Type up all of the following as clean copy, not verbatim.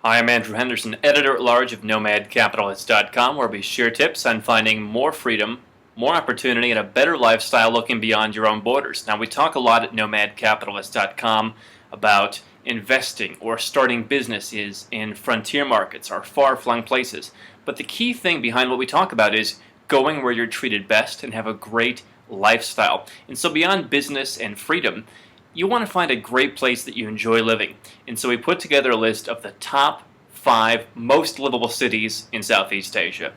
Hi, I'm Andrew Henderson, editor-at-large of NomadCapitalist.com, where we share tips on finding more freedom, more opportunity, and a better lifestyle looking beyond your own borders. Now, we talk a lot at NomadCapitalist.com about investing or starting businesses in frontier markets or far-flung places. But the key thing behind what we talk about is going where you're treated best and have a great lifestyle. And so beyond business and freedom, you want to find a great place that you enjoy living. And so we put together a list of the top 5 most livable cities in Southeast Asia.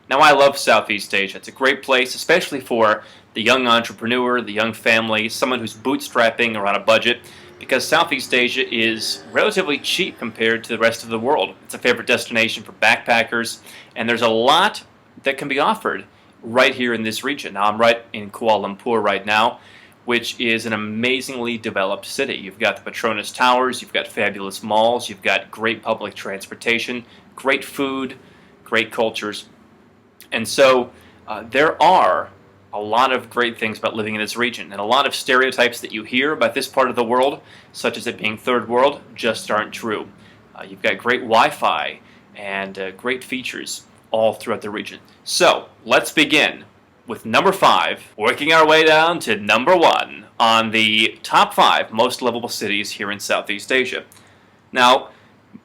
Now, I love Southeast Asia. It's a great place, especially for the young entrepreneur, the young family, someone who's bootstrapping or on a budget, because Southeast Asia is relatively cheap compared to the rest of the world. It's a favorite destination for backpackers, and there's a lot that can be offered right here in this region. Now, I'm right in Kuala Lumpur right now, which is an amazingly developed city. You've got the Petronas Towers, you've got fabulous malls, you've got great public transportation, great food, great cultures. And so there are a lot of great things about living in this region, and a lot of stereotypes that you hear about this part of the world, such as it being third world, just aren't true. You've got great Wi-Fi and great features all throughout the region. So let's begin with number 5, working our way down to number 1 on the top 5 most livable cities here in Southeast Asia. Now,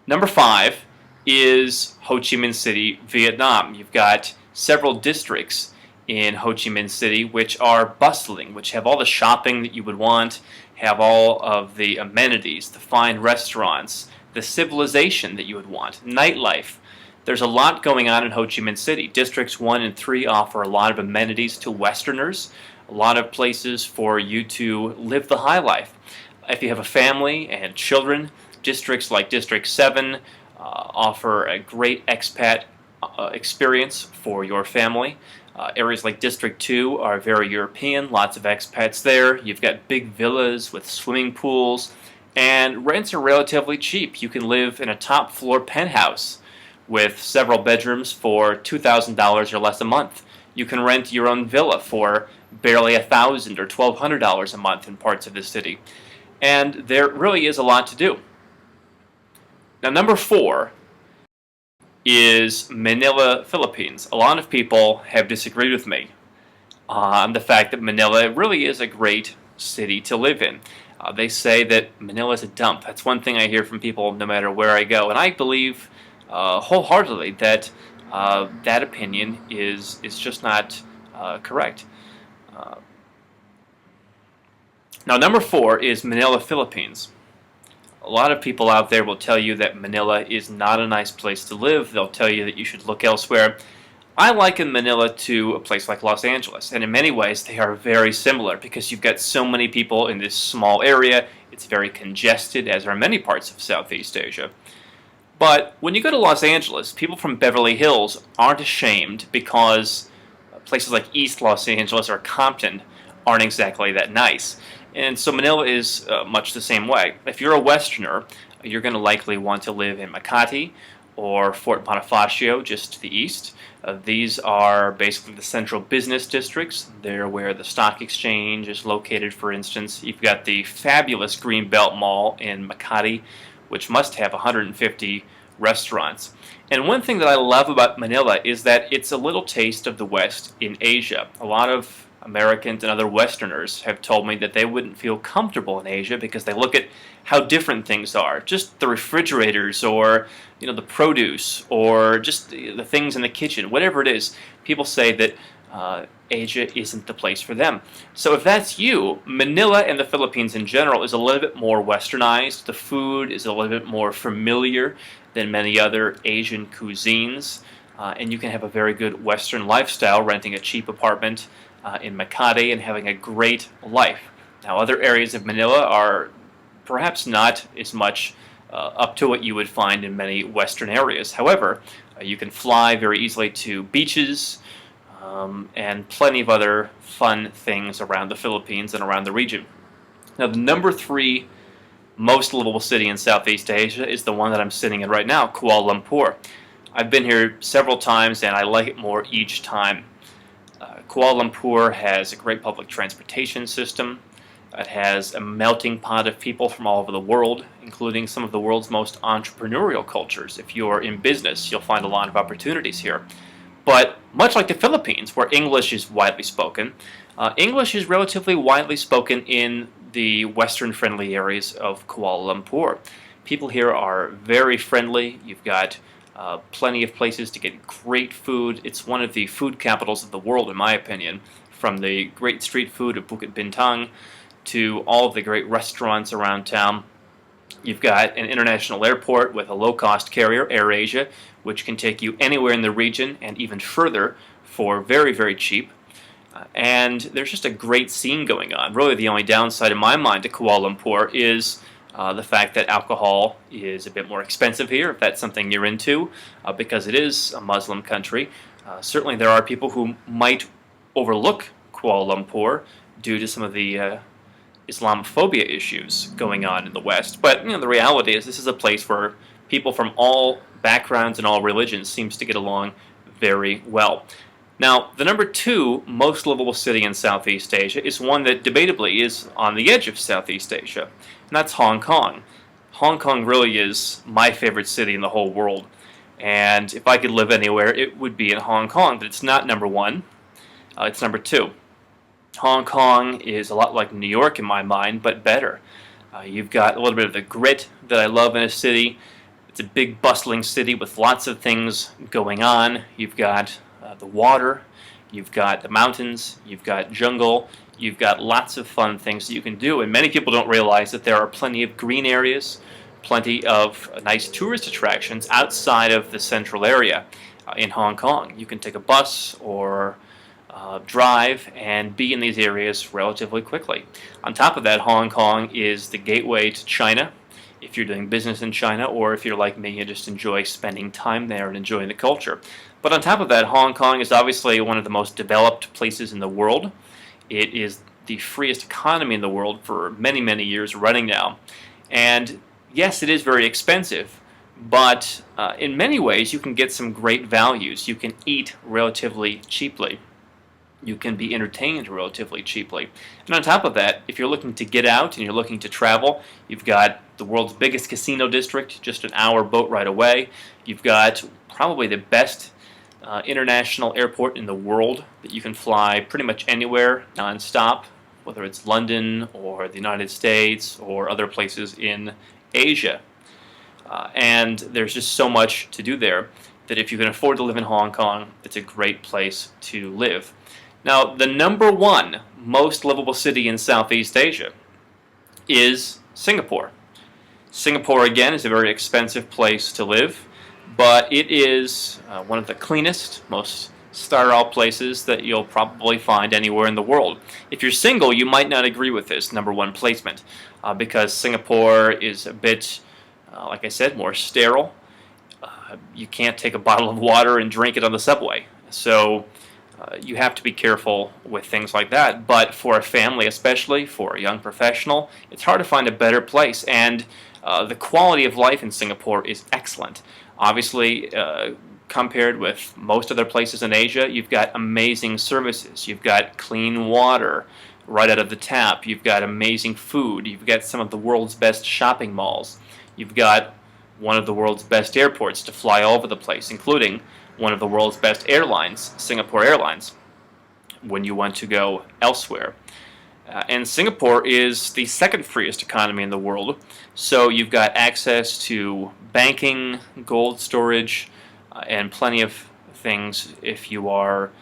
number 5 is Ho Chi Minh City, Vietnam. You've got several districts in Ho Chi Minh City which are bustling, which have all the shopping that you would want, have all of the amenities, the fine restaurants, the civilization that you would want, nightlife. There's a lot going on in Ho Chi Minh City. Districts 1 and 3 offer a lot of amenities to Westerners, a lot of places for you to live the high life. If you have a family and children, districts like District 7 offer a great expat experience for your family. Areas like District 2 are very European, lots of expats there. You've got big villas with swimming pools, and rents are relatively cheap. You can live in a top floor penthouse with several bedrooms for $2,000 or less a month. You can rent your own villa for barely $1,000 or $1,200 a month in parts of the city. And there really is a lot to do. Now, number 4 is Manila, Philippines. A lot of people have disagreed with me on the fact that Manila really is a great city to live in. They say that Manila is a dump. That's one thing I hear from people no matter where I go, and I believe wholeheartedly that that opinion is just not correct. Now, number 4 is Manila, Philippines. A lot of people out there will tell you that Manila is not a nice place to live. They'll tell you that you should look elsewhere. I liken Manila to a place like Los Angeles, and in many ways they are very similar because you've got so many people in this small area. It's very congested, as are many parts of Southeast Asia. But when you go to Los Angeles, people from Beverly Hills aren't ashamed because places like East Los Angeles or Compton aren't exactly that nice. And so Manila is much the same way. If you're a Westerner, you're going to likely want to live in Makati or Fort Bonifacio, just to the east. These are basically the central business districts. They're where the stock exchange is located, for instance. You've got the fabulous Greenbelt Mall in Makati, which must have 150 restaurants. And one thing that I love about Manila is that it's a little taste of the West in Asia. A lot of Americans and other Westerners have told me that they wouldn't feel comfortable in Asia because they look at how different things are. Just the refrigerators, or the produce, or just the things in the kitchen, whatever it is. People say that Asia isn't the place for them. So if that's you, Manila and the Philippines in general is a little bit more westernized. The food is a little bit more familiar than many other Asian cuisines. And you can have a very good Western lifestyle, renting a cheap apartment in Makati and having a great life. Now, other areas of Manila are perhaps not as much up to what you would find in many Western areas. However, you can fly very easily to beaches and plenty of other fun things around the Philippines and around the region. Now, the number 3 most livable city in Southeast Asia is the one that I'm sitting in right now, Kuala Lumpur. I've been here several times and I like it more each time. Kuala Lumpur has a great public transportation system. It has a melting pot of people from all over the world, including some of the world's most entrepreneurial cultures. If you're in business, you'll find a lot of opportunities here. But much like the Philippines, where English is widely spoken, English is relatively widely spoken in the Western-friendly areas of Kuala Lumpur. People here are very friendly. You've got plenty of places to get great food. It's one of the food capitals of the world, in my opinion, from the great street food of Bukit Bintang to all of the great restaurants around town. You've got an international airport with a low-cost carrier, AirAsia, which can take you anywhere in the region and even further for very, very cheap. And there's just a great scene going on. Really, the only downside in my mind to Kuala Lumpur is the fact that alcohol is a bit more expensive here, if that's something you're into, because it is a Muslim country. Certainly there are people who might overlook Kuala Lumpur due to some of the Islamophobia issues going on in the West. But the reality is this is a place where people from all backgrounds and all religions seems to get along very well. Now, the number 2 most livable city in Southeast Asia is one that debatably is on the edge of Southeast Asia, and that's Hong Kong. Hong Kong really is my favorite city in the whole world, and if I could live anywhere, it would be in Hong Kong, but it's not number 1, it's number 2. Hong Kong is a lot like New York in my mind, but better. You've got a little bit of the grit that I love in a city. It's a big bustling city with lots of things going on. You've got the water, you've got the mountains, you've got jungle, you've got lots of fun things that you can do, and many people don't realize that there are plenty of green areas, plenty of nice tourist attractions outside of the central area in Hong Kong. You can take a bus or drive and be in these areas relatively quickly. On top of that, Hong Kong is the gateway to China if you're doing business in China, or if you're like me and just enjoy spending time there and enjoying the culture. But on top of that, Hong Kong is obviously one of the most developed places in the world. It is the freest economy in the world for many, many years running now. And yes, it is very expensive, but in many ways you can get some great values. You can eat relatively cheaply. You can be entertained relatively cheaply. And on top of that, if you're looking to get out and you're looking to travel, you've got the world's biggest casino district, just an hour boat ride away. You've got probably the best international airport in the world that you can fly pretty much anywhere non-stop, whether it's London or the United States or other places in Asia. And there's just so much to do there that if you can afford to live in Hong Kong, it's a great place to live. Now, the number 1 most livable city in Southeast Asia is Singapore. Singapore, again, is a very expensive place to live, but it is one of the cleanest, most sterile places that you'll probably find anywhere in the world. If you're single, you might not agree with this number 1 placement, because Singapore is a bit, like I said, more sterile. You can't take a bottle of water and drink it on the subway. So you have to be careful with things like that. But for a family, especially for a young professional, it's hard to find a better place. And the quality of life in Singapore is excellent. Obviously, compared with most other places in Asia, you've got amazing services. You've got clean water right out of the tap. You've got amazing food. You've got some of the world's best shopping malls. You've got one of the world's best airports to fly all over the place, including one of the world's best airlines, Singapore Airlines, when you want to go elsewhere. And Singapore is the second freest economy in the world, so you've got access to banking, gold storage, and plenty of things if you are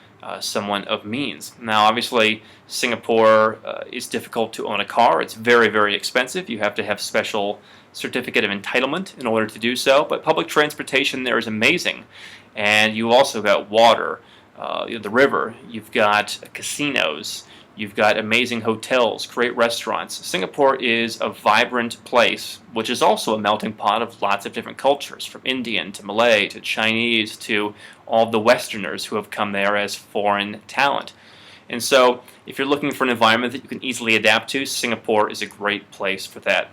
someone of means. Now, obviously, Singapore is difficult to own a car. It's very, very expensive. You have to have special certificate of entitlement in order to do so, but public transportation there is amazing. And you also got water, the river, you've got casinos, you've got amazing hotels, great restaurants. Singapore is a vibrant place, which is also a melting pot of lots of different cultures, from Indian to Malay to Chinese to all the Westerners who have come there as foreign talent. And so, if you're looking for an environment that you can easily adapt to, Singapore is a great place for that.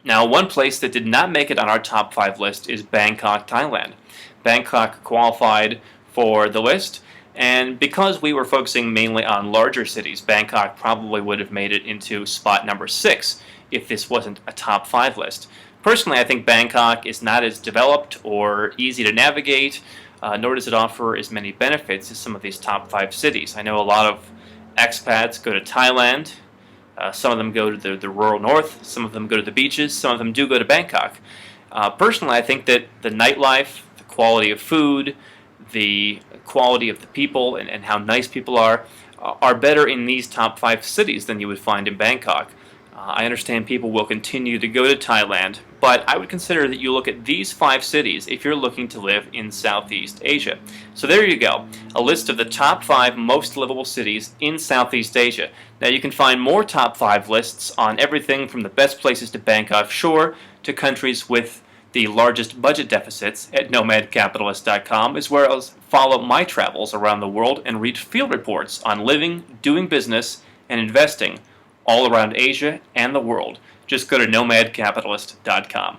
Now, one place that did not make it on our top 5 list is Bangkok, Thailand. Bangkok qualified for the list, And because we were focusing mainly on larger cities, Bangkok probably would have made it into spot number 6 if this wasn't a top 5 list. Personally, I think Bangkok is not as developed or easy to navigate, nor does it offer as many benefits as some of these top 5 cities. I know a lot of expats go to Thailand. Some of them go to the rural north. Some of them go to the beaches. Some of them do go to Bangkok. Personally, I think that the nightlife, the quality of food, the quality of the people, and how nice people are better in these top 5 cities than you would find in Bangkok. I understand people will continue to go to Thailand, but I would consider that you look at these 5 cities if you're looking to live in Southeast Asia. So there you go, a list of the top 5 most livable cities in Southeast Asia. Now you can find more top 5 lists on everything from the best places to bank offshore to countries with the largest budget deficits at nomadcapitalist.com, as well as follow my travels around the world and read field reports on living, doing business, and investing all around Asia and the world. Just go to nomadcapitalist.com.